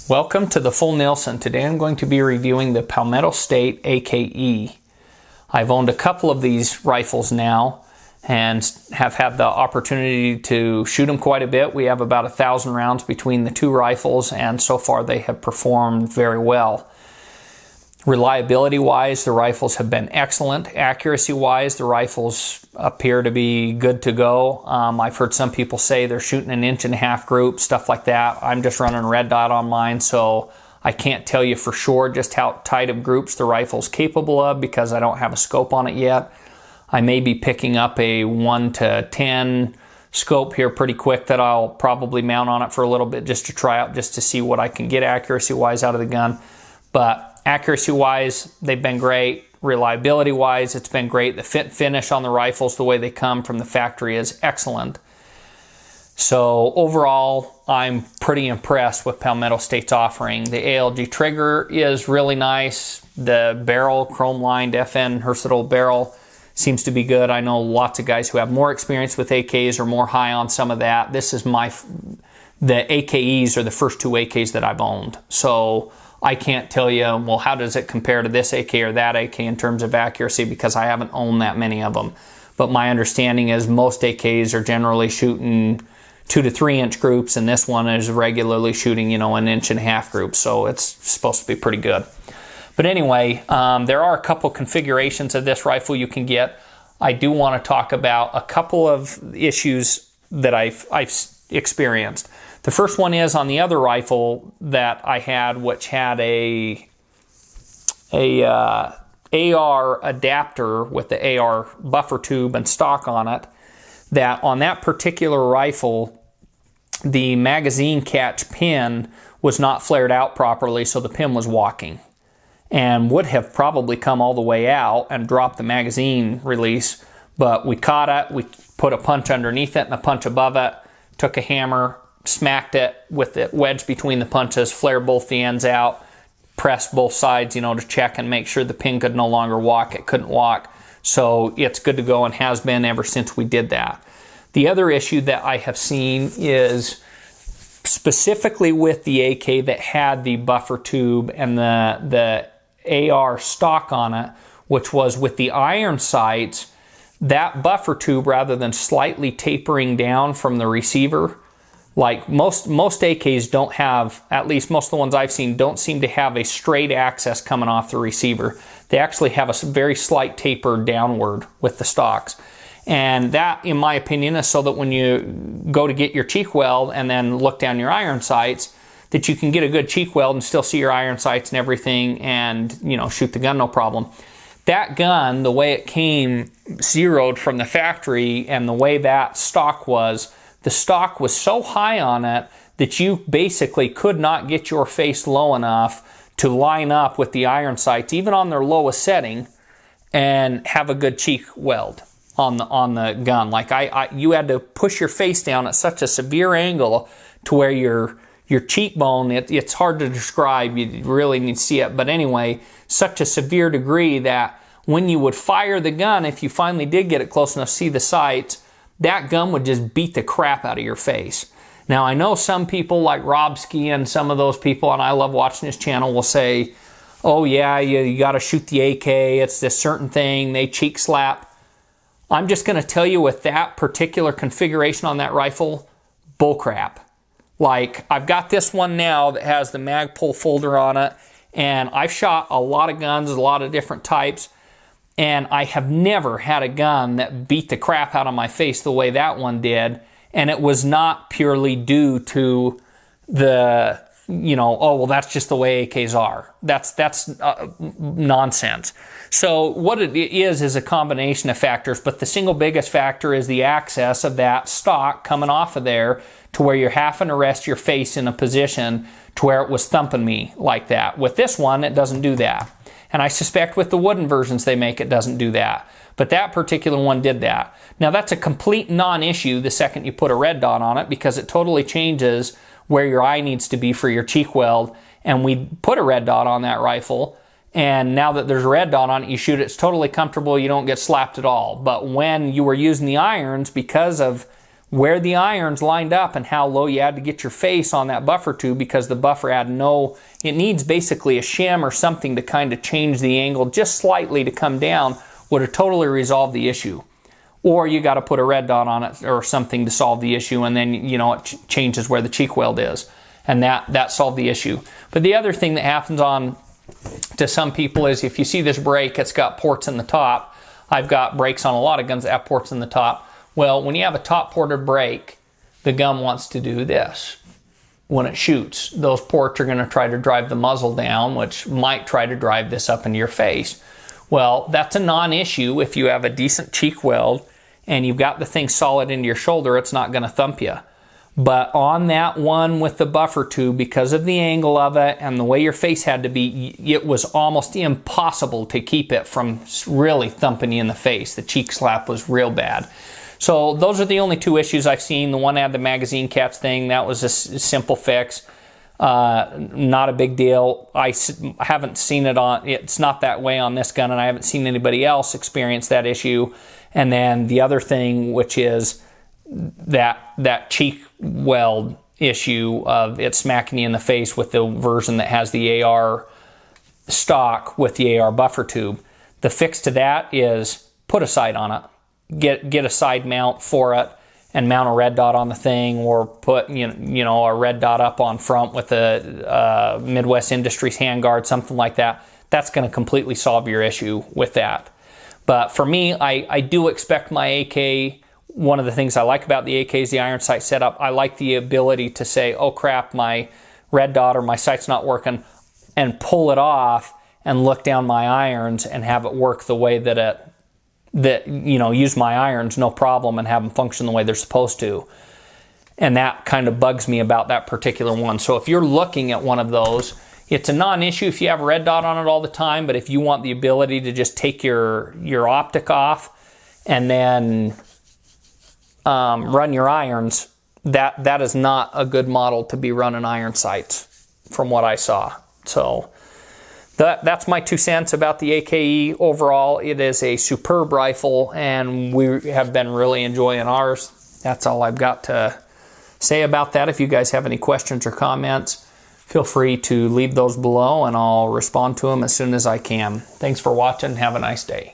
Welcome to the Full Nielsen. Today I'm going to be reviewing the Palmetto State AK-E. I've owned a couple of these rifles now and have had the opportunity to shoot them quite a bit. We have about 1,000 rounds between the two rifles, and so far they have performed very well. Reliability wise, the rifles have been excellent. Accuracy wise, the rifles appear to be good to go. I've heard some people say they're shooting an 1.5-inch group, stuff like that. I'm just running red dot on mine, so I can't tell you for sure just how tight of groups the rifle's capable of because I don't have a scope on it yet. I may be picking up a 1 to 10 scope here pretty quick that I'll probably mount on it for a little bit just to try out, just to see what I can get accuracy wise out of the gun. But accuracy wise, they've been great. Reliability wise, it's been great. The fit and finish on the rifles, the way they come from the factory, is excellent. So overall, I'm pretty impressed with Palmetto State's offering. The ALG trigger is really nice. The barrel, chrome lined FN Versatile barrel, seems to be good. I know lots of guys who have more experience with AKs are more high on some of that. The AKEs are the first two AKs that I've owned. So I can't tell you, well, how does it compare to this AK or that AK in terms of accuracy, because I haven't owned that many of them. But my understanding is most AKs are generally shooting 2 to 3 inch groups, and this one is regularly shooting, an 1.5-inch group. So it's supposed to be pretty good. But anyway, there are a couple configurations of this rifle you can get. I do want to talk about a couple of issues that I've experienced. The first one is on the other rifle that I had, which had a AR adapter with the AR buffer tube and stock on it, that on that particular rifle, the magazine catch pin was not flared out properly, so the pin was walking and would have probably come all the way out and dropped the magazine release. But we caught it, we put a punch underneath it and a punch above it, took a hammer, smacked it with it wedged between the punches, flared both the ends out, pressed both sides, to check and make sure the pin could no longer walk. It couldn't walk. So it's good to go and has been ever since we did that. The other issue that I have seen is specifically with the AK that had the buffer tube and the AR stock on it, which was with the iron sights, that buffer tube, rather than slightly tapering down from the receiver, like most AKs don't have, at least most of the ones I've seen, don't seem to have a straight access coming off the receiver. They actually have a very slight taper downward with the stocks. And that, in my opinion, is so that when you go to get your cheek weld and then look down your iron sights, that you can get a good cheek weld and still see your iron sights and everything and, shoot the gun no problem. That gun, the way it came zeroed from the factory and the way that stock was, the stock was so high on it that you basically could not get your face low enough to line up with the iron sights, even on their lowest setting, and have a good cheek weld on the gun. Like you had to push your face down at such a severe angle to where your cheekbone, it's hard to describe, you really need to see it, but anyway, such a severe degree that when you would fire the gun, if you finally did get it close enough to see the sights, that gun would just beat the crap out of your face. Now, I know some people like Robski and some of those people, and I love watching his channel, will say, oh yeah, you got to shoot the AK, it's this certain thing, they cheek slap. I'm just going to tell you, with that particular configuration on that rifle, bullcrap. Like, I've got this one now that has the mag pull folder on it, and I've shot a lot of guns, a lot of different types, and I have never had a gun that beat the crap out of my face the way that one did. And it was not purely due to the, oh, well, that's just the way AKs are. That's nonsense. So what it is a combination of factors, but the single biggest factor is the access of that stock coming off of there to where you're having to rest your face in a position to where it was thumping me like that. With this one, it doesn't do that. And I suspect with the wooden versions they make, it doesn't do that. But that particular one did that. Now, that's a complete non-issue the second you put a red dot on it, because it totally changes where your eye needs to be for your cheek weld. And we put a red dot on that rifle, and now that there's a red dot on it, you shoot it, it's totally comfortable, you don't get slapped at all. But when you were using the irons, because of where the irons lined up and how low you had to get your face on that buffer tube, because the buffer had it needs basically a shim or something to kind of change the angle just slightly to come down, would have totally resolved the issue. Or you got to put a red dot on it or something to solve the issue, and then, you know, it changes where the cheek weld is, and that solved the issue. But the other thing that happens to some people is, if you see this brake, it's got ports in the top. I've got brakes on a lot of guns that have ports in the top. Well, when you have a top ported brake, the gun wants to do this. When it shoots, those ports are going to try to drive the muzzle down, which might try to drive this up into your face. Well, that's a non-issue. If you have a decent cheek weld and you've got the thing solid into your shoulder, it's not going to thump you. But on that one with the buffer tube, because of the angle of it and the way your face had to be, it was almost impossible to keep it from really thumping you in the face. The cheek slap was real bad. So those are the only two issues I've seen. The one had the magazine catch thing. That was a simple fix. Not a big deal. I haven't seen it on, it's not that way on this gun, and I haven't seen anybody else experience that issue. And then the other thing, which is that cheek weld issue of it smacking you in the face with the version that has the AR stock with the AR buffer tube. The fix to that is put a sight on it. Get a side mount for it and mount a red dot on the thing, or put you know a red dot up on front with a Midwest Industries handguard, something like that. That's going to completely solve your issue with that. But for me, I do expect my AK. One of the things I like about the AK is the iron sight setup. I like the ability to say, oh crap, my red dot or my sight's not working, and pull it off and look down my irons and have it work the way that use my irons no problem and have them function the way they're supposed to. And that kind of bugs me about that particular one. So if you're looking at one of those, it's a non-issue if you have a red dot on it all the time, but if you want the ability to just take your optic off and then run your irons, that is not a good model to be running iron sights from what I saw. So that's my 2 cents about the AK-E. Overall, it is a superb rifle, and we have been really enjoying ours. That's all I've got to say about that. If you guys have any questions or comments, feel free to leave those below, and I'll respond to them as soon as I can. Thanks for watching. Have a nice day.